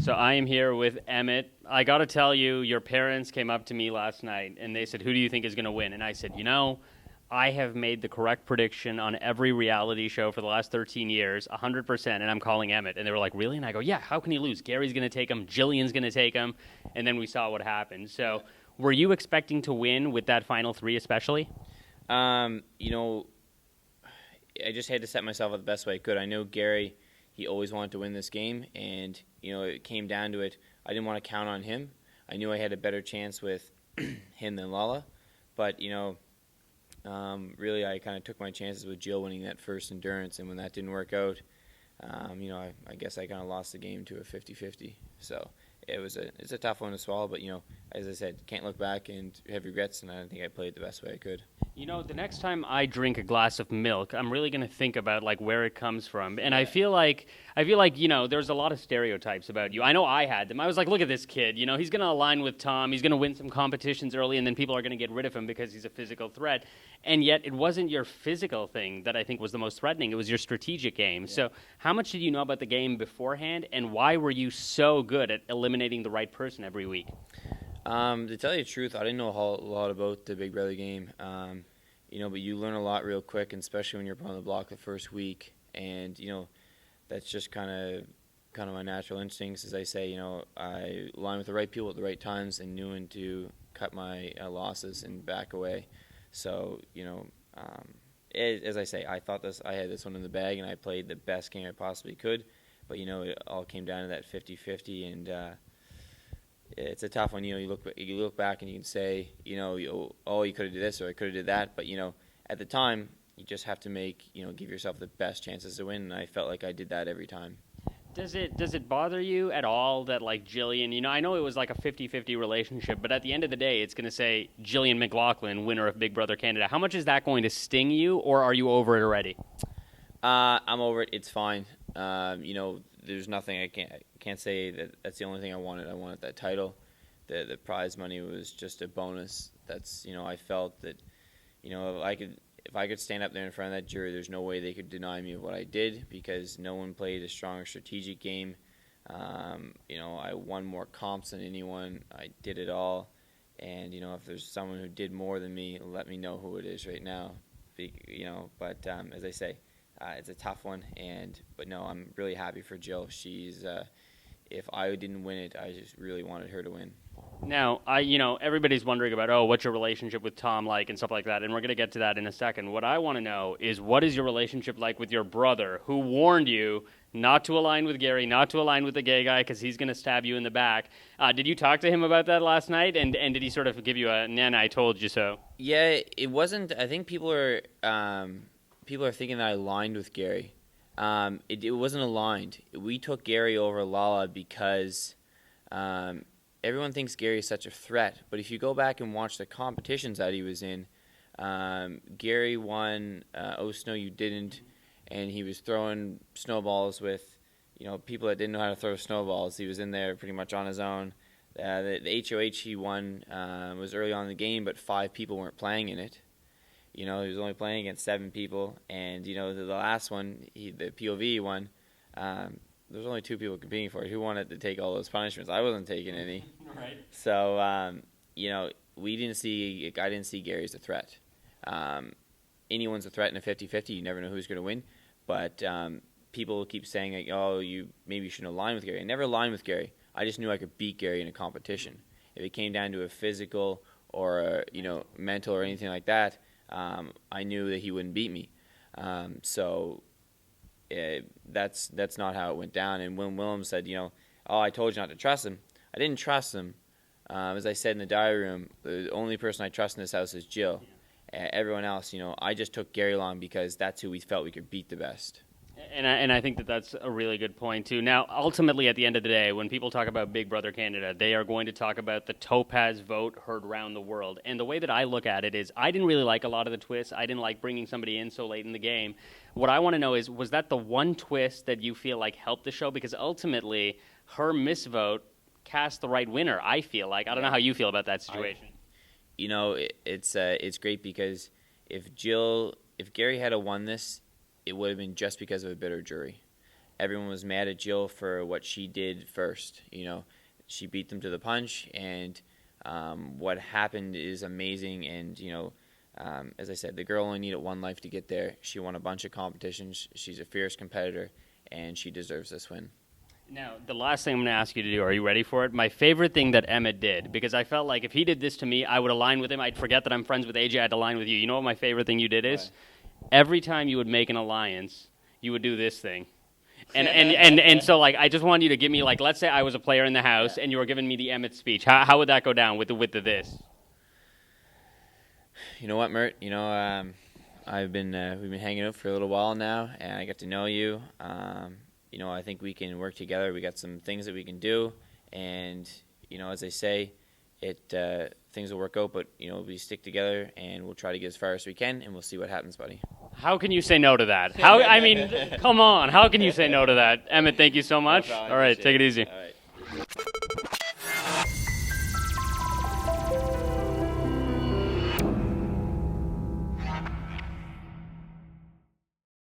So I am here with Emmett. I got to tell you, your parents came up to me last night and they said, "Who do you think is going to win?" And I said, I have made the correct prediction on every reality show for the last 13 years, 100%, and I'm calling Emmett. And they were like, "Really?" And I go, "Yeah, how can he lose? Gary's going to take him, Jillian's going to take him." And then we saw what happened. So were you expecting to win with that final three especially? You know, I just had to set myself up the best way I could. I know Gary, he always wanted to win this game, and, it came down to it. I didn't want to count on him. I knew I had a better chance with him than Lala, but, really I kind of took my chances with Jill winning that first endurance, and when that didn't work out, I guess I kind of lost the game to a 50-50. So it's a tough one to swallow, but, as I said, can't look back and have regrets, and I think I played the best way I could. The next time I drink a glass of milk, I'm really going to think about where it comes from. And I feel like there's a lot of stereotypes about you. I know I had them. I was like, look at this kid, he's going to align with Tom, he's going to win some competitions early, and then people are going to get rid of him because he's a physical threat. And yet it wasn't your physical thing that I think was the most threatening. It was your strategic game. Yeah. So how much did you know about the game beforehand, and why were you so good at eliminating the right person every week? To tell you the truth, I didn't know a whole lot about the Big Brother game. But you learn a lot real quick, and especially when you're on the block the first week. And that's just kind of my natural instincts. As I say, I align with the right people at the right times, and knew when to cut my losses and back away. So as I say, I thought I had this one in the bag, and I played the best game I possibly could. But it all came down to that 50-50, and it's a tough one. You look back and you can say, you could have did this or I could have did that. But at the time, you just have to give yourself the best chances to win. And I felt like I did that every time. Does it bother you at all that Jillian? I know it was like a 50-50 relationship, but at the end of the day, it's going to say Jillian McLaughlin, winner of Big Brother Canada. How much is that going to sting you, or are you over it already? I'm over it. It's fine. There's nothing I can't say that's the only thing I wanted. I wanted that title. The prize money was just a bonus. That's I felt that if I could stand up there in front of that jury, there's no way they could deny me of what I did, because no one played a stronger strategic game. I won more comps than anyone. I did it all, and if there's someone who did more than me, let me know who it is right now. But as I say. It's a tough one, but no, I'm really happy for Jill. She's, if I didn't win it, I just really wanted her to win. Now, everybody's wondering about, what's your relationship with Tom like and stuff like that, and we're going to get to that in a second. What I want to know is, what is your relationship like with your brother, who warned you not to align with Gary, not to align with the gay guy, because he's going to stab you in the back? Did you talk to him about that last night, and did he sort of give you a, "Nana, I told you so"? Yeah, it wasn't. I think people are thinking that I aligned with Gary. It wasn't aligned. We took Gary over Lala because everyone thinks Gary is such a threat. But if you go back and watch the competitions that he was in, Gary won Oh Snow You Didn't, and he was throwing snowballs with people that didn't know how to throw snowballs. He was in there pretty much on his own. The HOH he won was early on in the game, but 5 people weren't playing in it. He was only playing against 7 people, and the last one, the POV one, there was only 2 people competing for it. Who wanted to take all those punishments? I wasn't taking any. Right. So I didn't see Gary as a threat. Anyone's a threat in a 50-50. You never know who's going to win. But people keep saying you maybe shouldn't align with Gary. I never aligned with Gary. I just knew I could beat Gary in a competition. If it came down to a physical or mental or anything like that, I knew that he wouldn't beat me. So that's not how it went down. And when Willem said, I told you not to trust him, I didn't trust him. As I said in the diary room, the only person I trust in this house is Jill. Everyone else, I just took Gary along because that's who we felt we could beat the best. And I think that's a really good point, too. Now, ultimately, at the end of the day, when people talk about Big Brother Canada, they are going to talk about the Topaz vote heard around the world. And the way that I look at it is, I didn't really like a lot of the twists. I didn't like bringing somebody in so late in the game. What I want to know is, was that the one twist that you feel like helped the show? Because ultimately, her misvote cast the right winner, I feel like. I don't know how you feel about that situation. It's great because if Gary had won this, it would have been just because of a bitter jury. everyone was mad at Jill for what she did first. She beat them to the punch, and what happened is amazing. And as I said, the girl only needed one life to get there. She won a bunch of competitions. She's a fierce competitor, and she deserves this win. Now, the last thing I'm going to ask you to do, are you ready for it? My favorite thing that Emmett did, because I felt like if he did this to me, I would align with him. I'd forget that I'm friends with AJ. I'd align with you. You know what my favorite thing you did is? Every time you would make an alliance, you would do this thing. And so, like, I just wanted you to give me, like, let's say I was a player in the house and you were giving me the Emmett speech. How would that go down with the this? You know what, Mert? we've been hanging out for a little while now, and I got to know you. I think we can work together. We got some things that we can do, and as I say, things will work out. But we stick together, and we'll try to get as far as we can, and we'll see what happens, buddy. How can you say no to that? I mean, come on. How can you say no to that? Emmett, thank you so much. No problem. All right, take it easy. All right.